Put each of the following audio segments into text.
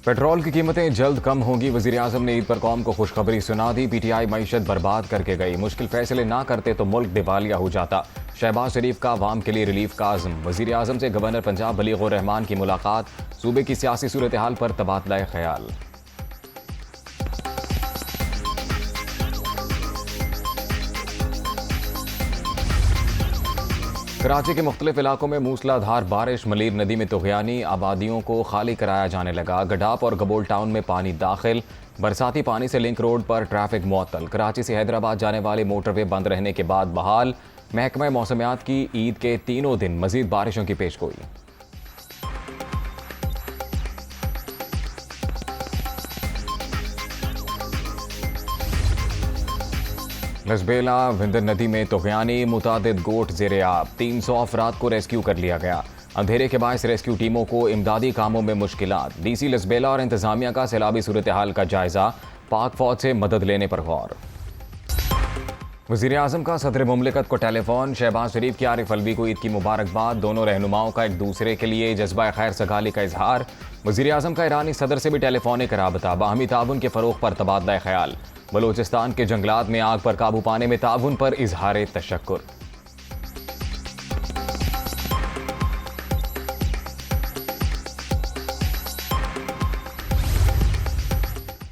Petrol की कीमतें जल्द कम होंगी। वज़ीर-ए-आज़म ने ईद पर कौम को खुशखबरी सुना दी। पीटीआई मईशत बर्बाद करके गई, मुश्किल फैसले ना करते तो मुल्क दिवालिया हो जाता। शहबाज शरीफ का अवाम के लिए रिलीफ का आज़म। वज़ीर-ए-आज़म से गवर्नर पंजाब बलीगुर रहमान की मुलाकात। सूबे की सियासी सूरत हाल पर तबादला ख्याल। कराची के मुख्तलिफ इलाकों में मूसलाधार बारिश। मलीर नदी में तुग़यानी, आबादियों को खाली कराया जाने लगा। गडाप और गबोल टाउन में पानी दाखिल। बरसाती पानी से लिंक रोड पर ट्रैफिक मुअत्तल। कराची से हैदराबाद जाने वाली मोटरवे बंद रहने के बाद बहाल। महकमा मौसमियात की ईद के तीनों दिन मजीद बारिशों की पेशगोई। लसबेला विंदर नदी में तुग़यानी, मुतादिद गोट ज़ेरे आब। 300 अफराद को रेस्क्यू कर लिया गया। अंधेरे के बायस रेस्क्यू टीमों को इमदादी कामों में मुश्किलात। डीसी लसबेला और इंतजामिया का सैलाबी सूरत हाल का जायजा। पाक फौज से मदद लेने पर गौर। वज़ीर-ए-आज़म का सदर मुमलिकत को टेलीफोन। शहबाज शरीफ की आरिफ अलवी को ईद की मुबारकबाद। दोनों रहनुमाओं का एक दूसरे के लिए जज्बा खैर सगाली का इजहार। वज़ीर-ए-आज़म का ईरानी सदर से भी टेलीफोनिक राबता। बाहमी ताउन के फ़रोग़ पर तबादला ख्याल। बलोचिस्तान के जंगलात में आग पर काबू पाने में ताउन पर इजहार तशक्कुर।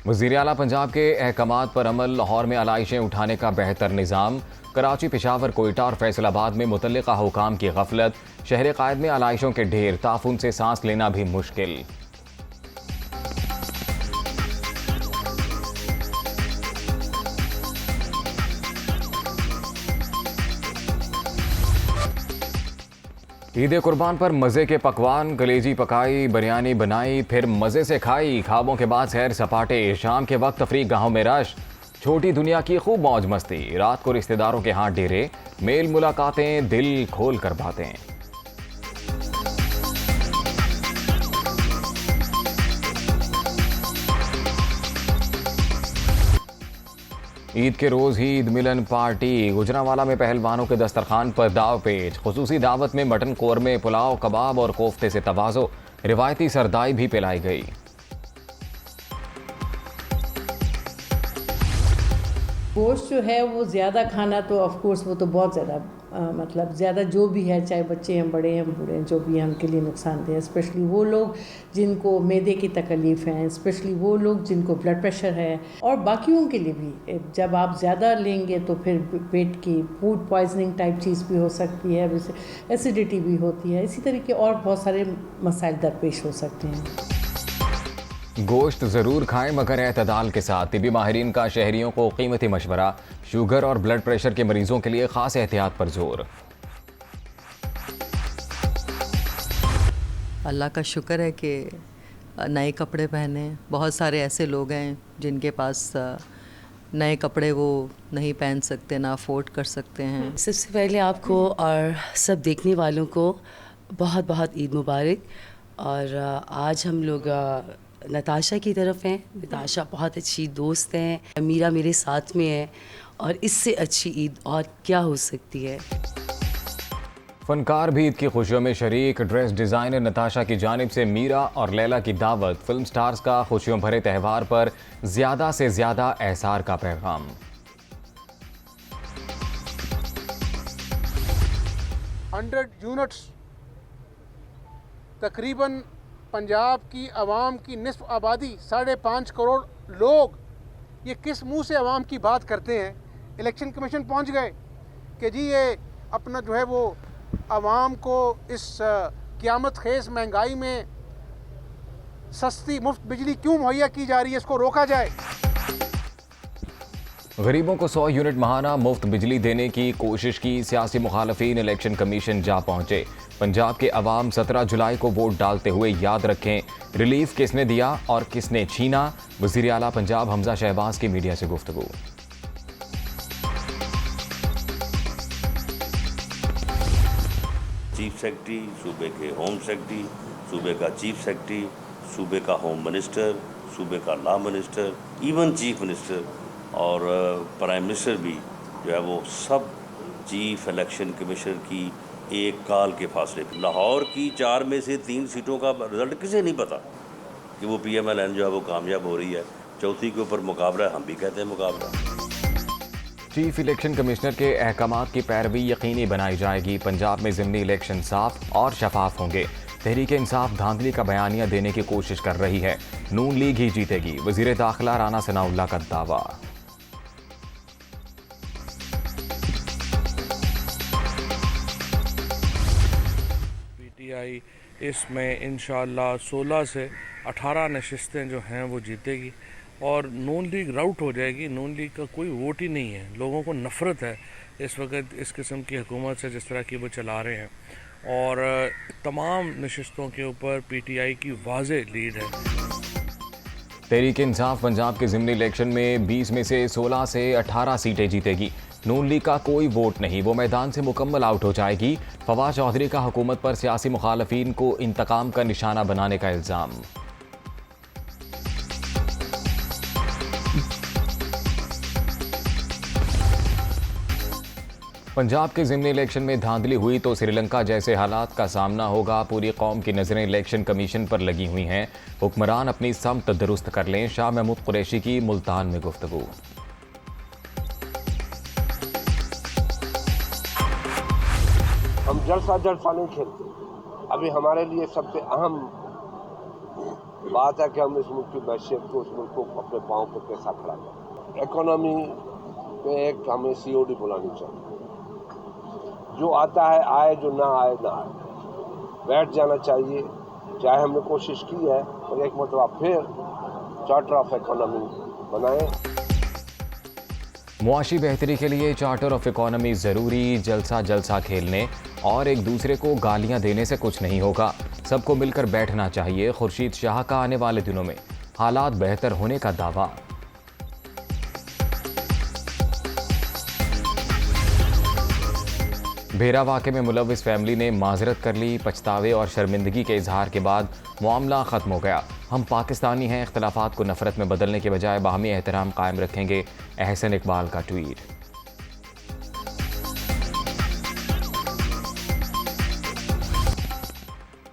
वज़ीर आला पंजाब के अहकामात पर अमल। लाहौर में आलाइशें उठाने का बेहतर निज़ाम। कराची, पेशावर, कोयटा और फैसलाबाद में मुतल्लिका हुकाम की गफलत। शहर कायद में आलाइशों के ढेर। ताफुन से सांस लेना भी मुश्किल। ईद कुर्बान पर मज़े के पकवान। कलेजी पकाई, बिरयानी बनाई, फिर मज़े से खाई। ख्वाबों के बाद सैर सपाटे। शाम के वक्त तफरीक गाहों में रश। छोटी दुनिया की खूब मौज मस्ती। रात को रिश्तेदारों के हाथ डेरे। मेल मुलाकातें, दिल खोल कर बातें। ईद के रोज़ ही ईद मिलन पार्टी। गुजरांवाला में पहलवानों के दस्तरखान पर दाव पेच। खुसूसी दावत में मटन कोरमे, पुलाव, कबाब और कोफ्ते से तवाज़ो। रिवायती सरदाई भी पिलाई गई। गोश्त जो है वो ज़्यादा खाना तो ऑफ कोर्स वो तो बहुत ज़्यादा मतलब ज़्यादा जो भी है, चाहे बच्चे हैं, बड़े हैं, बूढ़े हैं, जो भी हैं उनके लिए नुकसानदेह है। स्पेशली वो लोग जिनको मैदे की तकलीफ़ हैं, स्पेशली वो लोग जिनको ब्लड प्रेशर है, और बाकियों के लिए भी। जब आप ज़्यादा लेंगे तो फिर पेट की फूड पॉइजनिंग टाइप चीज़ भी हो सकती है, वैसे एसिडिटी भी होती है। इसी तरीके और बहुत सारे मसाइल दरपेश हो सकते हैं। गोश्त ज़रूर खाएं मगर एतदाल के साथ। तिबी माहिरीन का शहरियों को कीमती मशवरा। शुगर और ब्लड प्रेशर के मरीजों के लिए खास एहतियात पर जोर। अल्लाह का शुक्र है कि नए कपड़े पहने। बहुत सारे ऐसे लोग हैं जिनके पास नए कपड़े वो नहीं पहन सकते, ना अफोर्ड कर सकते हैं। सबसे पहले आपको और सब देखने वालों को बहुत बहुत ईद मुबारक। और आज हम लोग नताशा की तरफ हैं। नताशा बहुत अच्छी दोस्त हैं, मीरा मेरे साथ में है, और इससे अच्छी ईद और क्या हो सकती है। फनकार भी ईद की खुशियों में शरीक। ड्रेस डिज़ाइनर नताशा की जानिब से मीरा और लैला की दावत। फिल्म स्टार्स का खुशियों भरे त्यौहार पर ज़्यादा से ज़्यादा एहसार का पैगाम। 100 यूनिट्स तकरीबन पंजाब की आवाम की निस्फ आबादी 5.5 करोड़ लोग ये किस मुंह से आवाम की बात करते हैं। इलेक्शन कमीशन पहुंच गए कि जी ये अपना जो है वो आवाम को इस क़यामत खेज़ महंगाई में सस्ती मुफ्त बिजली क्यों मुहैया की जा रही है, इसको रोका जाए। गरीबों को 100 यूनिट माहाना मुफ्त बिजली देने की कोशिश की। सियासी मुखालफीन इलेक्शन कमीशन जा पहुंचे। पंजाब के अवाम 17 जुलाई को वोट डालते हुए याद रखें रिलीफ किसने दिया और किसने छीना। वज़ीर आला पंजाब हमजा शहबाज की मीडिया से गुफ्तगू। चीफ सेक्रेटरी, सूबे के होम सेक्रेटरी, सूबे का चीफ सेक्रेटरी, सूबे का होम मिनिस्टर, सूबे का law minister, even chief minister और प्राइम मिनिस्टर भी जो है वो सब चीफ इलेक्शन कमिश्नर की एक कॉल के फासले पे। लाहौर की 4 में से 3 सीटों का रिजल्ट किसे नहीं पता। कि वो PMLN जो है वो कामयाब हो रही है। चौथी के ऊपर मुकाबला, हम भी कहते हैं मुकाबला। चीफ इलेक्शन कमिश्नर के अहकामात की पैरवी यकीनी बनाई जाएगी। पंजाब में ज़िमनी इलेक्शन साफ और शफाफ होंगे। तहरीक इंसाफ धांधली का बयानिया देने की कोशिश कर रही है। नून लीग ही जीतेगी, वज़ीर दाखिला राना सनाउल्लाह का दावा। PTI इसमें इंशाअल्लाह 16 से 18 नशिस्तें जो हैं वो जीतेगी और नून लीग आउट हो जाएगी। नून लीग का कोई वोट ही नहीं है। लोगों को नफ़रत है इस वक्त इस किस्म की हुकूमत से जिस तरह की वो चला रहे हैं, और तमाम नशिस्तों के ऊपर PTI की वाज़े लीड है। तहरीक इंसाफ पंजाब के ज़िमनी इलेक्शन में 20 में से 16 से 18 सीटें जीतेगी। नून लीग का कोई वोट नहीं, वो मैदान से मुकम्मल आउट हो जाएगी। फवाद चौधरी का हुकूमत पर सियासी मुखालफीन को इंतकाम का निशाना बनाने का इल्ज़ाम। पंजाब के ज़िमनी इलेक्शन में धांधली हुई तो श्रीलंका जैसे हालात का सामना होगा। पूरी कौम की नज़रें इलेक्शन कमीशन पर लगी हुई हैं। हुक्मरान अपनी समत दुरुस्त कर लें। शाह महमूद कुरैशी की मुल्तान में गुफ्तगू। हम जलसा नहीं खेलते। अभी हमारे लिए सबसे अहम बात है कि हम इस मुल्क की मैशियत को, इस मुल्क को अपने पाँव पर कैसा खड़ा करें। इकोनॉमी पे एक हमें COD बुलानी चाहिए। जो आता है आए, जो ना आए ना आए। बैठ जाना चाहिए, चाहे हमने कोशिश की है, और एक मतलब फिर चार्टर ऑफ इकोनॉमी बनाएं। मुआशी बेहतरी के लिए चार्टर ऑफ इकोनॉमी ज़रूरी। जलसा खेलने और एक दूसरे को गालियां देने से कुछ नहीं होगा। सबको मिलकर बैठना चाहिए। खुर्शीद शाह का आने वाले दिनों में हालात बेहतर होने का दावा। भेरा वाक़े में मुलव्विस फैमिली ने माजरत कर ली। पछतावे और शर्मिंदगी के इजहार के बाद मामला ख़त्म हो गया। हम पाकिस्तानी हैं, इख्तलाफात को नफरत में बदलने के बजाय बाहमी एहतराम कायम रखेंगे। एहसन इकबाल का ट्वीट।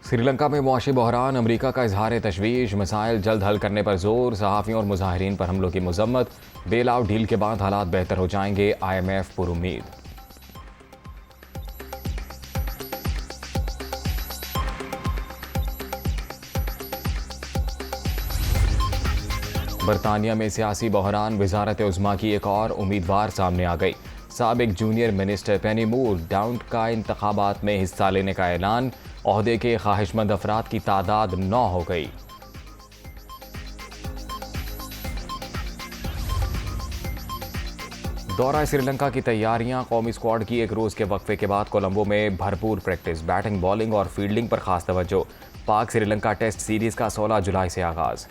श्रीलंका में मुआशी बहरान, अमरीका का इजहार तशवीश। मसाइल जल्द हल करने पर जोर। सहाफ़ियों और मुजाहिरीन पर हमलों की मजम्मत। बेल आउट डील के बाद हालात बेहतर हो जाएंगे। IMF पुरुम्मीद। बरतानिया में सियासी बहरान। वजारत उज़्मा की एक और उम्मीदवार सामने आ गई। साबिक जूनियर मिनिस्टर पेनी मूर डाउन का इंतखाबात में हिस्सा लेने का ऐलान। ओहदे के ख्वाहिशमंद अफराद की तादाद 9 हो गई। दौरा श्रीलंका की तैयारियां। कौमी स्क्वाड की एक रोज़ के वक्फे के बाद कोलंबो में भरपूर प्रैक्टिस। बैटिंग, बॉलिंग और फील्डिंग पर खास तवज्जो। पाक श्रीलंका टेस्ट सीरीज़ का 16 जुलाई से आगाज़।